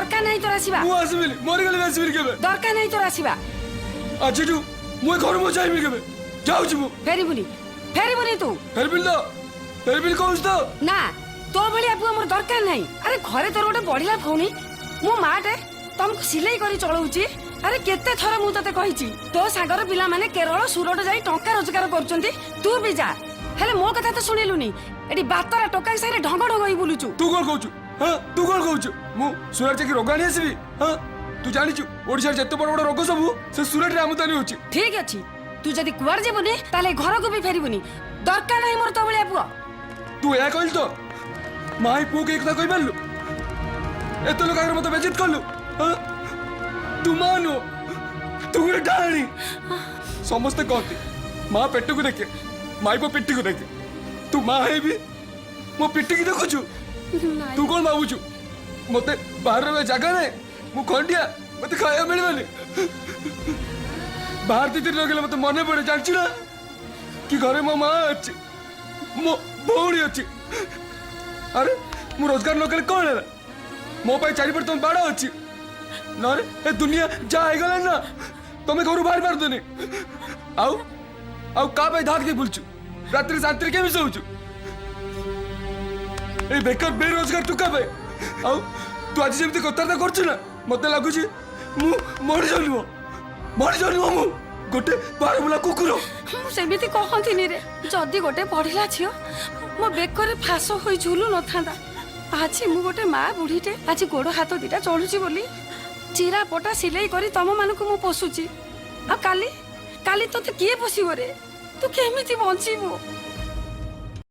দরকার নাই তোর আসিবা মু আসবিনি মরিগলি আসবিনি কেবে দরকার নাই তোর আসিবা আজঠু মু ঘর মু যাইবি কেবে যাউছি মু ফেরিবুনি তু ফেরবিল কହୁছ তো না তো ভଳିଆ পুଅ ମୋର ଦରକାର ନାହିଁ ଆରେ ଘରେ ତୋର ଗୋଟେ ବଢିଲା ଭଉଣୀ ମୋ ମାଟେ ତମକୁ ସିଲେଇ କରି ଚଳଉଛି ଆରେ କେତେ ଥର ମୁଁ ତତେ କହିଛି ତୋ ସାଙ୍ଗର ପିଲାମାନେ କେରଳ ସୁରଟ ଯାଇ ଟଙ୍କା ରୋଜଗାର କରୁଛନ୍ତି ତୁ ବି ଯା ହେଲେ ମୋ କଥା ତ ଶୁଣିଲୁନି ଏଠି ବାତରା ଟୋକା ସାଙ୍ଗରେ ଢଙ୍ଗ ଢଙ୍ଗ ହେଇ ବୁଲୁଛୁ ତୁ କଣ କହୁଛୁ ହଁ ତୁ କଣ କହୁଛୁ ମୁଁ ସୁରଟ ଯାଇକି ରୋଗ ଆଣି ଆସିବି ହଁ ତୁ ଜାଣିଛୁ ଓଡ଼ିଶାରେ ଯେତେ ବଡ଼ ବଡ଼ ରୋଗ ସବୁ ସେ ସୁରଟରେ ଆମଦାନୀ ହଉଛି ଠିକ ଅଛି ତୁ ଯଦି କୁଆଡେ ଯିବୁନି ତାହେଲେ ଘରକୁ ବି ଫେରିବୁନି ଦରକାର ନାହିଁ ମୋର ତୋ ଭଳିଆ ପୁଅ ତୁ ଏହା କହିଲୁ ତ ମାଇ ପୁଅକୁ ଏ କଥା କହିପାରିଲୁ ଏତେ ଲୋକ ଆଗରେ ମତେ ବେଜିତ କଲୁ ତୁ ମା ନୁହ ତୁ ଗୋଟେ ଡାହାଣୀ ସମସ୍ତେ କହନ୍ତି ମା ପେଟକୁ ଦେଖେ ମାଇ ପୁଅ ପିଠିକୁ ଦେଖେ ତୁ ମା ହେଇବି ମୋ ପିଠିକି ଦେଖୁଛୁ ତୁ କଣ ଭାବୁଛୁ ମତେ ବାହାରେ ରହିବା ଜାଗା ନାହିଁ ମୁଁ ଖଣ୍ଡିଆ ମତେ ଖାଇବା ମିଳିବନି ବାହାର ଦିଦି ରହିଲେ ମତେ ମନେ ପଡେ ଜାଣିଛୁ ନା କି ଘରେ ମୋ ମା ଅଛି ମୋ ଭଉଣୀ ଅଛି ଆରେ ମୁଁ ରୋଜଗାର ନ କଲେ କଣ ହେଲା ମୋ ପାଇଁ ଚାରିପଟେ ତମ ବାଡ଼ ଅଛି ନହେଲେ ଏ ଦୁନିଆ ଯାହା ହେଇଗଲାଣି ନା ତମେ ଘରୁ ବାହାରି ପାରୁନି ଆଉ ଆଉ କାହା ପାଇଁ ଧାକ ଦେଇ ବୁଲୁଛୁ ରାତିରେ ଶାନ୍ତିରେ କେମିତି ଶୋଉଛୁ এই বেকার বেরোজগার তু কা ପାଇଁ ଆଉ ତୁ ଆଜି ଯେମିତି କଥାବାର୍ତ୍ତା କରୁଛୁ ନା ମତେ ଲାଗୁଛି ମୁଁ ମଣିଷ ନୁହଁ ମୁଁ ଗୋଟେ ବାରବୁଲା କୁକୁର ମୁଁ ସେମିତି କହନ୍ତିନି ରେ ଯଦି ଗୋଟେ ପଢିଲା ଝିଅ ମୋ ବେକରେ ଫାସ ହୋଇ ଝୁଲୁ ନଥାନ୍ତା ଆଜି ମୁଁ ଗୋଟେ ମା ବୁଢୀଟେ ଆଜି ଗୋଡ ହାତ ଦିଟା ଚଳୁଛି ବୋଲି ଚିରା ପଟା ସିଲେଇ କରି ତମ ମାନଙ୍କୁ ମୁଁ ପୋଷୁଛି ଆଉ କାଲି ତତେ କିଏ ପୋଷିବ ରେ ତୁ କେମିତି ବଞ୍ଚିବୁ